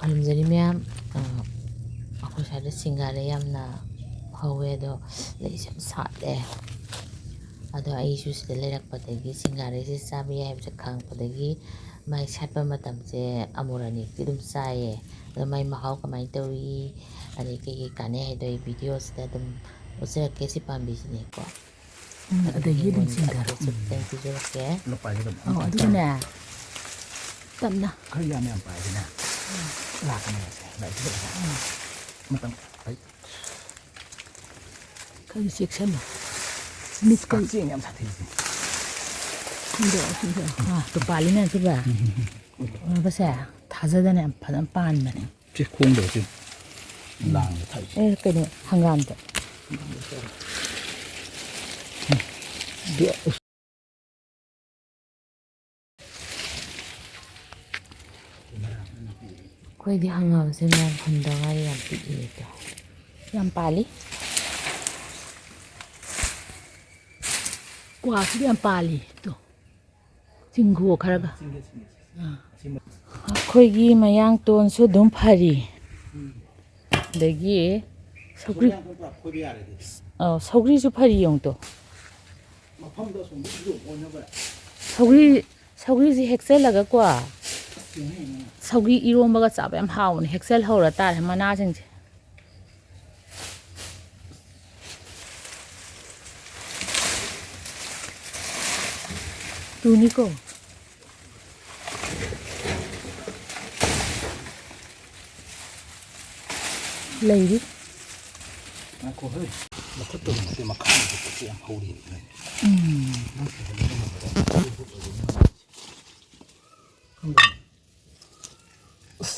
ꯈꯨꯔꯨꯝꯖꯔꯤ ꯃꯌꯥꯝ ꯑꯩꯈꯣꯏ ꯁ꯭ꯋꯥꯏꯗ ꯁꯤꯡꯒꯥꯔꯩ ꯌꯥꯝꯅ ꯍꯧꯋꯦ ꯑꯗꯣ ꯂꯩꯁꯦ ꯌꯥꯝ ꯁꯥꯠꯂꯦ ꯑꯗꯣ ꯑꯩꯁꯨ ꯁꯤꯗ ꯂꯩꯔꯛꯄꯗꯒꯤ ꯁꯤꯡꯒꯥꯔꯩꯁꯦ ꯆꯥꯕ ꯌꯥꯏ ꯍꯥꯏꯕꯁꯦ ꯈꯪꯉꯛꯄꯗꯒꯤ ꯃꯥꯏ ꯁꯥꯠꯄ ꯃꯇꯝꯁꯦ ꯑꯃꯨꯔꯛ ꯑꯅꯤꯔꯛꯇꯤ ꯑꯗꯨꯝ ꯆꯥꯏꯌꯦ ꯑꯗꯣ ꯃꯥꯏ ꯃꯍꯥꯎ ꯀꯃꯥꯏꯅ ꯇꯧꯏ ꯑꯗꯩ ꯀꯩꯀꯩ ꯀꯥꯟꯅꯩ ꯍꯥꯏꯗꯣ ꯑꯩ ꯚꯤꯗꯤꯑꯣꯁꯤꯗ ꯑꯗꯨꯝ ꯎꯠꯆꯔꯛꯀꯦ ꯁꯤ ꯄꯥꯝꯕꯤꯁꯤꯅꯦꯀꯣ ꯑꯗꯒꯤ ꯑꯗꯨꯝ ꯆꯤꯡꯊꯔꯣ ꯑꯞꯗꯦꯠꯁꯨ ꯈꯤꯇꯪ ꯄꯤꯖꯔꯛꯀꯦ ꯑꯗꯨꯒꯅꯦ ꯇꯞꯅ ꯈꯔ ꯌꯥꯝ ꯄꯥꯏꯗꯅ ꯂꯥꯛꯀꯅꯤ ꯃꯇꯝ ꯈꯔ ꯆꯦꯛꯁꯤꯜꯂꯣ ꯃꯤꯠꯀ ꯆꯦꯡ ꯌꯥꯝ ꯁꯥꯊꯤꯁꯦ ꯇꯨ ꯄꯥꯜꯂꯤꯅꯦ ꯁꯤꯕ ꯎꯔꯕꯁꯦ ꯊꯥꯖꯗꯅ ꯌꯥꯝ ꯐꯖꯅ ꯄꯥꯟꯕꯅꯦ ꯁꯤ ꯈꯣꯡꯗꯕ ꯁꯤ ꯂꯥꯡꯕ ꯊꯥꯏ ꯀꯩꯅꯣ ꯍꯪꯒꯥꯝꯗ ꯑꯩꯈꯣꯏꯗꯤ ꯍꯪꯒꯥꯝꯁꯦ ꯃꯌꯥꯝ ꯍꯨꯟꯗ ꯉꯥꯏꯔꯤ ꯌꯥꯝ ꯄꯤꯛꯏꯗꯣ ꯌꯥꯝ ꯄꯥꯜꯂꯤ ꯀ꯭ꯋꯥꯁꯨ ꯌꯥꯝ ꯄꯥꯜꯂꯤ ꯇꯣ ꯆꯤꯡꯈꯣ ꯈꯔꯒ ꯑꯩꯈꯣꯏꯒꯤ ꯃꯌꯥꯡꯇꯣꯟꯁꯨ ꯑꯗꯨꯝ ꯐꯔꯤ ꯑꯗꯒꯤ ꯁꯧꯒ꯭ꯔꯤ ꯁꯧꯒ꯭ꯔꯤꯁꯨ ꯐꯔꯤ ꯌꯦꯡꯉꯨꯇꯣ ꯁꯧꯒ꯭ꯔꯤꯁꯤ ꯍꯦꯛꯆꯜꯂꯒꯀꯣ ꯁꯧꯒ꯭ꯔꯤ ꯏꯔꯣꯝꯕꯒ ꯆꯥꯕ ꯌꯥꯝ ꯍꯥꯎꯕꯅꯦ ꯍꯦꯛꯆꯜ ꯍꯧꯔ ꯇꯥꯔꯦ ꯃꯅꯥꯁꯤꯡꯁꯦ ꯇꯨꯅꯤꯀꯣ ꯂꯩꯔꯤ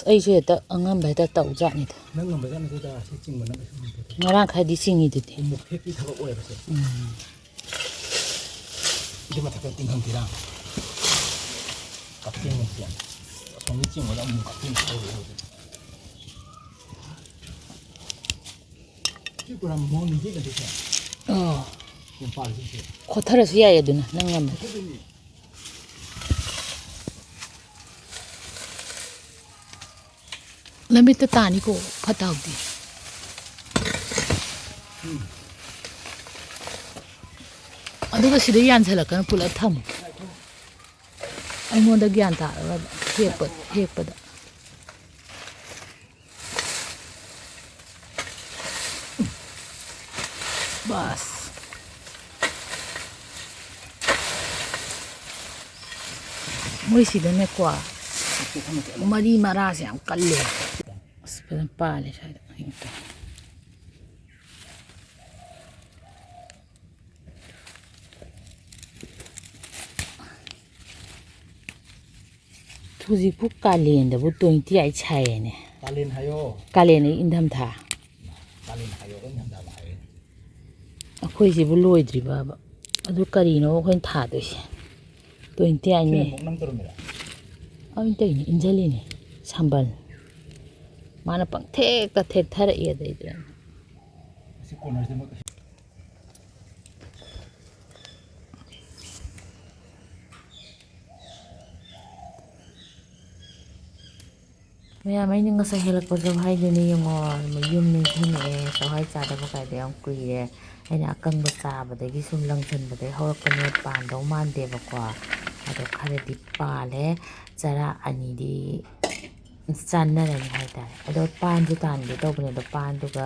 ꯑꯩꯁꯨ ꯍꯦꯛꯇ ꯑꯉꯝꯕ ꯍꯦꯛꯇ ꯇꯧꯖꯥꯠꯅꯤꯗ ꯉꯔꯥꯡ ꯈꯔꯗꯤ ꯆꯤꯡꯉꯤꯗꯨꯗꯤ ꯊꯕꯛ ꯑꯣꯏꯕꯁꯦ ꯁꯤ ꯃꯊꯛꯇ ꯇꯤꯡꯍꯟꯁꯤꯔꯥ ꯀꯛꯆꯤꯡ ꯑꯁꯣꯝꯒꯤ ꯆꯤꯡꯕꯗ ꯑꯃꯨꯛ ꯀꯛꯆꯤꯡ ꯇꯧꯔꯦ ꯍꯧꯖꯤꯛ ꯁꯤ ꯄꯨꯔꯥ ꯃꯣꯟ ꯅꯤꯡꯁꯤꯡꯒꯗꯣꯏꯁꯦ ꯈꯣꯊꯔꯁꯨ ꯌꯥꯏ ꯑꯗꯨꯅ ꯅꯪ ꯉꯝꯃꯦ ꯂꯝꯕꯤꯠꯇ ꯇꯥꯅꯤꯀꯣ ꯐꯠꯇ ꯍꯥꯎꯗꯤ ꯑꯗꯨꯒ ꯁꯤꯗ ꯌꯥꯟꯁꯤꯜꯂꯛꯀꯅ ꯄꯨꯂꯞ ꯊꯝꯃꯨ ꯑꯩꯉꯣꯟꯗ ꯒ꯭ꯌꯥꯟ ꯇꯥꯔꯒ ꯍꯦꯛꯄꯗ ꯕꯥꯁ ꯃꯣꯏꯁꯤꯗꯅꯦꯀꯣ ꯃꯔꯤ ꯃꯔꯥꯁꯦ ꯌꯥꯝ ꯀꯜꯂꯦ ꯑꯁ ꯐꯖꯅ ꯄꯥꯜꯂꯦ ꯁ꯭ꯋꯥꯏꯗ ꯍꯧꯖꯤꯛꯄꯨ ꯀꯥꯂꯦꯟꯗꯕꯨ 28 ꯁꯥꯏꯌꯦꯅꯦ ꯀꯥꯂꯦꯟ ꯍꯥꯏꯌꯣ ꯀꯥꯂꯦꯟ ꯏꯪꯊꯝꯊꯥ ꯀꯥꯂꯦꯟ ꯍꯥꯏꯌꯣ ꯏꯪꯊꯝꯊꯥ ꯍꯥꯏꯌꯣ ꯑꯩꯈꯣꯏꯁꯤꯕꯨ ꯂꯣꯏꯗ꯭ꯔꯤꯕꯕ ꯑꯗꯨ ꯀꯔꯤꯅꯣ ꯑꯩꯈꯣꯏꯅ ꯊꯥꯗꯣꯏꯁꯦ 28ꯅꯦ ꯑꯩꯅ ꯇꯧꯔꯤꯅꯦ ꯏꯟꯖꯜꯂꯤꯅꯦ ꯁꯝꯕꯜ ꯃꯥꯅ ꯄꯪꯊꯦꯛꯇ ꯊꯦꯛꯊꯔꯛꯏ ꯑꯗꯩꯗ ꯃꯌꯥꯝ ꯑꯩꯅ ꯉꯁꯥꯏ ꯍꯦꯜꯂꯛꯄ ꯆꯚꯥꯏꯗꯨꯅꯤ ꯌꯦꯡꯉꯣ ꯌꯨꯝ ꯅꯤꯡꯁꯤꯡꯉꯛꯑꯦ ꯆꯚꯥꯏ ꯆꯥꯗꯕ ꯀꯥꯏꯗ ꯌꯥꯝ ꯀꯨꯏꯔꯦ ꯑꯩꯅ ꯑꯀꯪꯕ ꯆꯥꯕꯗꯒꯤ ꯁꯨꯝ ꯂꯪꯁꯤꯟꯕꯗꯒꯤ ꯍꯧꯔꯛꯄꯅꯦ ꯄꯥꯟꯗꯧ ꯃꯥꯟꯗꯦꯕꯀꯣ ꯑꯗꯣ ꯈꯔꯗꯤ ꯄꯥꯜꯂꯦ ꯆꯔꯥ ꯑꯅꯤꯗꯤ ꯆꯥꯟꯅꯔꯅꯤ ꯍꯥꯏꯇꯥꯔꯦ ꯑꯗꯣ ꯄꯥꯟꯁꯨ ꯇꯥꯟꯒꯦ ꯇꯧꯕꯅꯦ ꯑꯗꯣ ꯄꯥꯟꯗꯨꯒ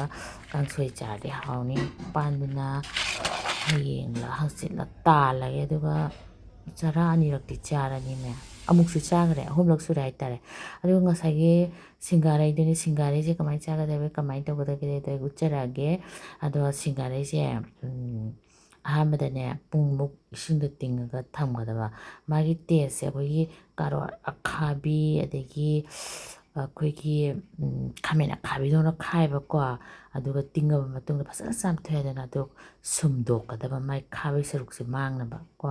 ꯀꯥꯡꯁꯣꯏ ꯆꯥꯔꯗꯤ ꯍꯥꯎꯅꯤ ꯄꯥꯟꯗꯨꯅ ꯍꯌꯦꯡꯂ ꯍꯪꯆꯤꯠꯂ ꯇꯥꯜꯂꯒꯦ ꯑꯗꯨꯒ ꯆꯔꯥ ꯑꯅꯤꯔꯛꯇꯤ ꯆꯥꯔꯅꯤ ꯃꯌꯥꯝ ꯑꯃꯨꯛꯁꯨ ꯆꯥꯈ꯭ꯔꯦ ꯑꯍꯨꯝꯂꯛ ꯁꯨꯔꯦ ꯍꯥꯏꯇꯥꯔꯦ ꯑꯗꯨꯒ ꯉꯁꯥꯏꯒꯤ ꯁꯤꯡꯒꯥꯔꯩꯗꯨꯅꯤ ꯁꯤꯡꯒꯥꯔꯩꯁꯦ ꯀꯃꯥꯏꯅ ꯆꯥꯒꯗꯒꯦ ꯀꯃꯥꯏꯅ ꯇꯧꯒꯗꯒꯦꯗꯣ ꯑꯩ ꯎꯠꯆꯔꯛꯑꯒꯦ ꯑꯗꯣ ꯁꯤꯡꯒꯥꯔꯩꯁꯦ ꯑꯍꯥꯟꯕꯗꯅꯦ ꯄꯨꯡꯃꯨꯛ ꯏꯁꯤꯡꯗ ꯇꯤꯡꯉꯒ ꯊꯝꯒꯗꯕ ꯃꯥꯒꯤ ꯇꯦꯁꯁꯦ ꯑꯩꯈꯣꯏꯒꯤ ꯀꯥꯔꯣꯠ ꯑꯈꯥꯕꯤ ꯑꯗꯒꯤ ꯑꯩꯈꯣꯏꯒꯤ ꯈꯥꯃꯦꯟ ꯑꯈꯥꯕꯤꯗꯧꯅ ꯈꯥꯏꯕꯀꯣ ꯑꯗꯨꯒ ꯇꯤꯡꯉꯕ ꯃꯇꯨꯡꯗ ꯐꯖꯅ ꯆꯥꯝꯊꯣꯛꯑꯦꯗꯅ ꯑꯗꯨ ꯁꯨꯝꯗꯣꯛꯀꯗꯕ ꯃꯥꯏ ꯈꯥꯕꯩ ꯁꯔꯨꯛꯁꯦ ꯃꯥꯡꯅꯕ ꯀꯣ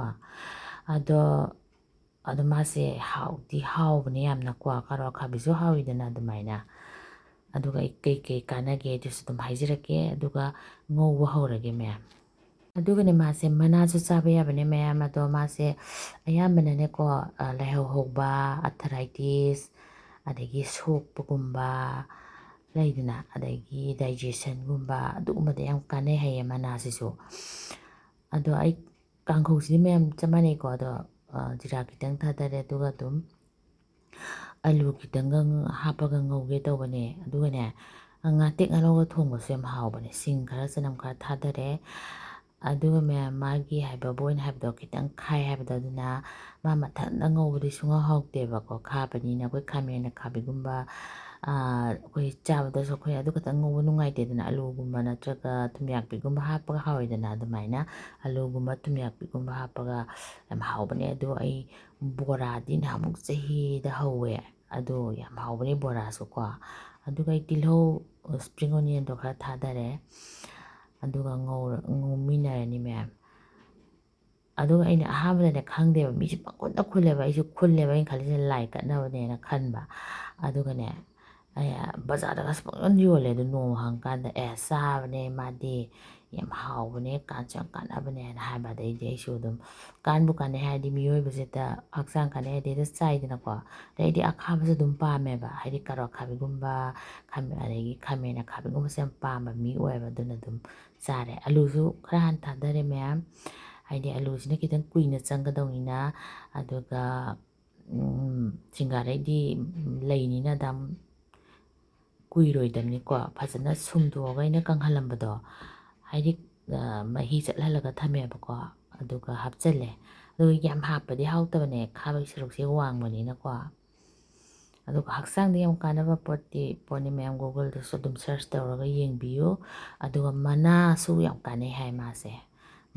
ꯑꯗꯣ ꯃꯥꯁꯦ ꯍꯥꯎꯗꯤ ꯍꯥꯎꯕꯅꯦ ꯌꯥꯝꯅꯀꯣ ꯀꯥꯔꯣꯠ ꯑꯈꯥꯕꯤꯁꯨ ꯍꯥꯎꯋꯤꯗꯅ ꯑꯗꯨꯃꯥꯏꯅ ꯑꯗꯨꯒ ꯑꯩ ꯀꯩꯀꯩ ꯀꯥꯟꯅꯒꯦ ꯑꯗꯨꯁꯨ ꯑꯗꯨꯝ ꯍꯥꯏꯖꯔꯛꯀꯦ ꯑꯗꯨꯒ ꯉꯧꯕ ꯍꯧꯔꯒꯦ ꯃꯌꯥꯝ ꯑꯗꯨꯒꯅꯦ ꯃꯥꯁꯦ ꯃꯅꯥꯁꯨ ꯆꯥꯕ ꯌꯥꯕꯅꯦ ꯃꯌꯥꯝ ꯑꯗꯣ ꯃꯥꯁꯦ ꯑꯌꯥꯝꯕꯅꯅꯦꯀꯣ ꯂꯥꯏꯍꯧ ꯍꯧꯕ ꯑꯥꯔꯊ꯭ꯔꯥꯏꯇꯤꯁ ꯑꯗꯒꯤ ꯁꯣꯛꯄꯒꯨꯝꯕ ꯂꯩꯗꯅ ꯑꯗꯒꯤ ꯗꯥꯏꯖꯦꯁꯟꯒꯨꯝꯕ ꯑꯗꯨꯒꯨꯝꯕꯗ ꯌꯥꯝ ꯀꯥꯟꯅꯩ ꯍꯥꯏꯌꯦ ꯃꯅꯥꯁꯤꯁꯨ ꯑꯗꯣ ꯑꯩ ꯀꯥꯡꯈꯧꯁꯤꯗꯤ ꯃꯌꯥꯝ ꯆꯞ ꯃꯥꯟꯅꯩꯀꯣ ꯑꯗꯣ ꯖꯤꯔꯥ ꯈꯤꯇꯪ ꯊꯥꯗꯔꯦ ꯑꯗꯨꯒ ꯑꯗꯨꯝ ꯑꯂꯨ ꯈꯤꯇꯪꯒ ꯍꯥꯞꯄꯒ ꯉꯧꯒꯦ ꯇꯧꯕꯅꯦ ꯑꯗꯨꯒꯅꯦ ꯉꯥꯇꯦꯛ ꯉꯥꯅꯧꯒ ꯊꯣꯡꯕꯁꯨ ꯌꯥꯝ ꯍꯥꯎꯕꯅꯦ ꯁꯤꯡ ꯈꯔ ꯆꯅꯝ ꯈꯔ ꯊꯥꯗꯔꯦ ꯑꯗꯨꯒ ꯃꯌꯥꯝ ꯃꯥꯒꯤ ꯍꯥꯏꯕ ꯕꯣꯏꯅ ꯍꯥꯏꯕꯗꯣ ꯈꯤꯇꯪ ꯈꯥꯏ ꯍꯥꯏꯕꯗꯣ ꯑꯗꯨꯅ ꯃꯥ ꯃꯊꯟꯇ ꯉꯧꯕꯗꯤ ꯁꯨꯡꯍꯥꯎ ꯍꯥꯎꯇꯦꯕꯀꯣ ꯈꯥꯕꯅꯤꯅ ꯑꯩꯈꯣꯏ ꯈꯥꯃꯦꯟ ꯑꯈꯥꯕꯤꯒꯨꯝꯕ ꯑꯩꯈꯣꯏ ꯆꯥꯕꯗꯁꯨ ꯑꯩꯈꯣꯏ ꯑꯗꯨ ꯈꯛꯇꯪ ꯉꯧꯕ ꯅꯨꯡꯉꯥꯏꯇꯦꯗꯅ ꯑꯂꯨꯒꯨꯝꯕ ꯅꯠꯇ꯭ꯔꯒ ꯊꯨꯝꯌꯥꯛꯄꯤꯒꯨꯝꯕ ꯍꯥꯞꯄꯒ ꯍꯥꯎꯋꯤꯗꯅ ꯑꯗꯨꯃꯥꯏꯅ ꯑꯂꯨꯒꯨꯝꯕ ꯊꯨꯝꯌꯥꯛꯄꯤꯒꯨꯝꯕ ꯍꯥꯞꯄꯒ ꯌꯥꯝ ꯍꯥꯎꯕꯅꯦ ꯑꯗꯣ ꯑꯩ ꯕꯣꯔꯥꯗꯤ ꯅꯍꯥꯟꯃꯨꯛ ꯆꯍꯤꯗ ꯍꯧꯋꯦ ꯑꯗꯣ ꯌꯥꯝ ꯍꯥꯎꯕꯅꯦ ꯕꯣꯔꯥꯁꯨꯀꯣ ꯑꯗꯨꯒ ꯑꯩ ꯇꯤꯜꯍꯧ ꯁꯄ꯭ꯔꯤꯡ ꯑꯣꯅꯤꯌꯟꯗꯣ ꯈꯔ ꯊꯥꯗꯔꯦ ꯑꯗꯨꯒ ꯉꯧꯃꯤꯟꯅꯔꯅꯤ ꯃꯌꯥꯝ ꯑꯗꯨꯒ ꯑꯩꯅ ꯑꯍꯥꯟꯕꯗꯅꯦ ꯈꯪꯗꯦꯕ ꯃꯤꯁꯦ ꯄꯪꯈꯨꯟꯗ ꯈꯨꯜꯂꯦꯕ ꯑꯩꯁꯨ ꯈꯨꯜꯂꯦꯕ ꯑꯩꯅ ꯈꯜꯂꯤꯁꯦ ꯂꯥꯏ ꯀꯠꯅꯕꯅꯦꯅ ꯈꯟꯕ ꯑꯗꯨꯒꯅꯦ ꯕꯖꯥꯔꯗꯒꯁꯨ ꯄꯪꯌꯣꯟ ꯌꯣꯜꯂꯦ ꯑꯗꯨ ꯅꯣꯡꯃ ꯍꯪꯀꯥꯟꯗ ꯆꯥꯕꯅꯦ ꯃꯥꯗꯤ ꯌꯥꯝ ꯍꯥꯎꯕꯅꯦ ꯀꯥꯟꯁꯨ ꯌꯥꯝ ꯀꯥꯟꯅꯕꯅꯦꯅ ꯍꯥꯏꯕ ꯑꯗꯩꯗꯤ ꯑꯩꯁꯨ ꯑꯗꯨꯝ ꯀꯥꯟꯕꯨ ꯀꯥꯟꯅꯩ ꯍꯥꯏꯔꯗꯤ ꯃꯤꯑꯣꯏꯕꯁꯤꯗ ꯍꯛꯆꯥꯡ ꯀꯥꯟꯅꯩ ꯍꯥꯏꯗꯤ ꯍꯦꯛꯇ ꯆꯥꯏꯗꯅꯀꯣ ꯑꯗꯩꯗꯤ ꯑꯈꯥꯕꯁꯨ ꯑꯗꯨꯝ ꯄꯥꯝꯃꯦꯕ ꯍꯥꯏꯗꯤ ꯀꯥꯔꯣꯠ ꯑꯈꯥꯕꯤꯒꯨꯝꯕ ꯑꯗꯒꯤ ꯈꯥꯃꯦꯟ ꯑꯈꯥꯕꯤꯒꯨꯝꯕꯁꯦ ꯌꯥꯝ ꯄꯥꯝꯕ ꯃꯤ ꯑꯣꯏꯌꯦꯕ ꯑꯗꯨꯅ ꯑꯗꯨꯝ ꯆꯥꯔꯦ ꯑꯂꯨꯁꯨ ꯈꯔ ꯍꯥꯟꯅ ꯊꯥꯗꯔꯦ ꯃꯌꯥꯝ ꯍꯥꯏꯗꯤ ꯑꯂꯨꯁꯤꯅ ꯈꯤꯇꯪ ꯀꯨꯏꯅ ꯆꯪꯒꯗꯧꯅꯤꯅ ꯑꯗꯨꯒ ꯁꯤꯡꯒꯥꯔꯩꯗꯤ ꯂꯩꯅꯤꯅ ꯑꯗꯨꯝ ꯀꯨꯏꯔꯣꯏꯗꯕꯅꯤꯀꯣ ꯐꯖꯅ ꯁꯨꯝꯗꯣꯛꯑꯒ ꯑꯩꯅ ꯀꯪꯍꯜꯂꯝꯕꯗꯣ ꯍꯥꯏꯗꯤ ꯃꯍꯤ ꯆꯠꯍꯜꯂꯒ ꯊꯝꯃꯦꯕꯀꯣ ꯑꯗꯨꯒ ꯍꯥꯞꯆꯜꯂꯦ ꯑꯗꯨꯒ ꯌꯥꯝ ꯍꯥꯞꯄꯗꯤ ꯍꯥꯎꯇꯕꯅꯦ ꯈꯥꯕꯒꯤ ꯁꯔꯨꯛꯁꯦ ꯋꯥꯡꯕꯅꯤꯅꯀꯣ ꯑꯗꯨꯒ ꯍꯛꯆꯥꯡꯗ ꯌꯥꯝ ꯀꯥꯟꯅꯕ ꯄꯣꯠꯅꯤ ꯃꯌꯥꯝ ꯒꯨꯒꯜꯗꯁꯨ ꯑꯗꯨꯝ ꯁꯔꯁ ꯇꯧꯔꯒ ꯌꯦꯡꯕꯤꯌꯨ ꯑꯗꯨꯒ ꯃꯅꯥꯁꯨ ꯌꯥꯝ ꯀꯥꯟꯅꯩ ꯍꯥꯏ ꯃꯥꯁꯦ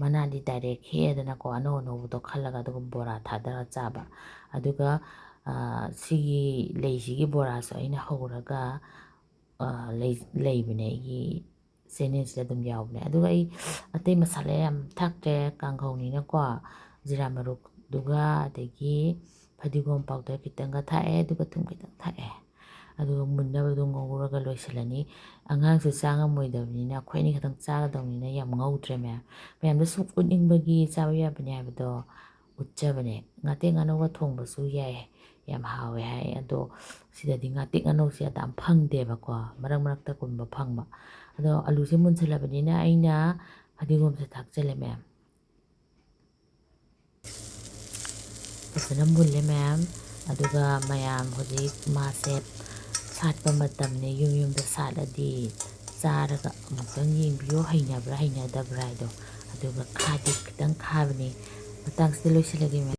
ꯃꯅꯥꯗꯤ ꯗꯥꯏꯔꯦꯛ ꯍꯦꯛꯑꯦꯗꯅꯀꯣ ꯑꯅꯧ ꯑꯅꯧꯕꯗꯣ ꯈꯜꯂꯒ ꯑꯗꯨꯒ ꯕꯣꯔꯥ ꯊꯥꯗꯔ ꯆꯥꯕ ꯑꯗꯨꯒ ꯁꯤꯒꯤ ꯂꯩꯁꯤꯒꯤ ꯕꯣꯔꯥꯁꯨ ꯑꯩꯅ ꯍꯧꯔꯒ ꯂꯩꯕꯅꯦ ꯑꯩꯒꯤ ꯆꯦꯅꯦꯜꯁꯤꯗ ꯑꯗꯨꯝ ꯌꯥꯎꯕꯅꯦ ꯑꯗꯨꯒ ꯑꯩ ꯑꯇꯩ ꯃꯁꯥꯂꯥ ꯌꯥꯝ ꯊꯥꯛꯇ꯭ꯔꯦ ꯀꯥꯡꯍꯧꯅꯤꯅꯀꯣ ꯖꯤꯔꯥ ꯃꯔꯨꯗꯨꯒ ꯑꯗꯒꯤ ꯐꯗꯤꯒꯣꯝ ꯄꯥꯎꯗꯔ ꯈꯤꯇꯪꯒ ꯊꯥꯛꯑꯦ ꯑꯗꯨꯒ ꯊꯨꯝ ꯈꯤꯇꯪ ꯊꯥꯛꯑꯦ ꯑꯗꯨꯒ ꯃꯨꯟꯅꯕꯗꯣ ꯉꯧꯔꯒ ꯂꯣꯏꯁꯤꯜꯂꯅꯤ ꯑꯉꯥꯡꯁꯨ ꯆꯥ ꯉꯝꯃꯣꯏꯗꯕꯅꯤꯅ ꯑꯩꯈꯣꯏ ꯑꯅꯤ ꯈꯛꯇꯪ ꯆꯥꯒꯗꯧꯅꯤꯅ ꯌꯥꯝ ꯉꯧꯗ꯭ꯔꯦ ꯃꯌꯥꯝꯗ ꯁꯨꯝ ꯎꯠꯅꯤꯡꯕꯒꯤ ꯆꯥꯕ ꯌꯥꯕꯅꯦ ꯍꯥꯏꯕꯗꯣ ꯎꯠꯆꯕꯅꯦ ꯉꯥꯇꯦꯛ ꯉꯥꯅꯧꯒ ꯊꯣꯡꯕꯁꯨ ꯌꯥꯏ ꯌꯥꯝ ꯍꯥꯎꯋꯦ ꯍꯥꯏ ꯑꯗꯣ ꯁꯤꯗꯗꯤ ꯉꯥꯇꯦꯛ ꯉꯥꯅꯧꯁꯦ ꯌꯥꯝ ꯐꯪꯗꯦꯕꯀꯣ ꯃꯔꯛ ꯃꯔꯛꯇꯒꯨꯝꯕ ꯐꯪꯕ ꯑꯗꯣ ꯑꯂꯨꯁꯦ ꯃꯨꯟꯁꯤꯜꯂꯕꯅꯤꯅ ꯑꯩꯅ ꯐꯗꯤꯒꯣꯝꯁꯦ ꯊꯥꯛꯆꯜꯂꯦ ꯃꯌꯥꯝ ꯐꯖꯅ ꯃꯨꯜꯂꯦ ꯃꯌꯥꯝ ꯑꯗꯨꯒ ꯃꯌꯥꯝ ꯍꯧꯖꯤꯛ ꯃꯥꯁꯦ ꯁꯥꯠꯄ ꯃꯇꯝꯅꯦ ꯌꯨꯝ ꯌꯨꯝꯗ ꯁꯥꯠꯂꯗꯤ ꯆꯥꯔꯒ ꯑꯃꯨꯛꯇꯪ ꯌꯦꯡꯕꯤꯌꯨ ꯍꯩꯅꯕ꯭ꯔꯥ ꯍꯩꯅꯗꯕ꯭ꯔꯥ ꯍꯥꯏꯗꯣ ꯑꯗꯨꯒ ꯈꯥꯗꯤ ꯈꯤꯇꯪ ꯈꯥꯕꯅꯤ ꯃꯇꯥꯡꯁꯤꯗ ꯂꯣꯏꯁꯤꯜꯂꯒꯦ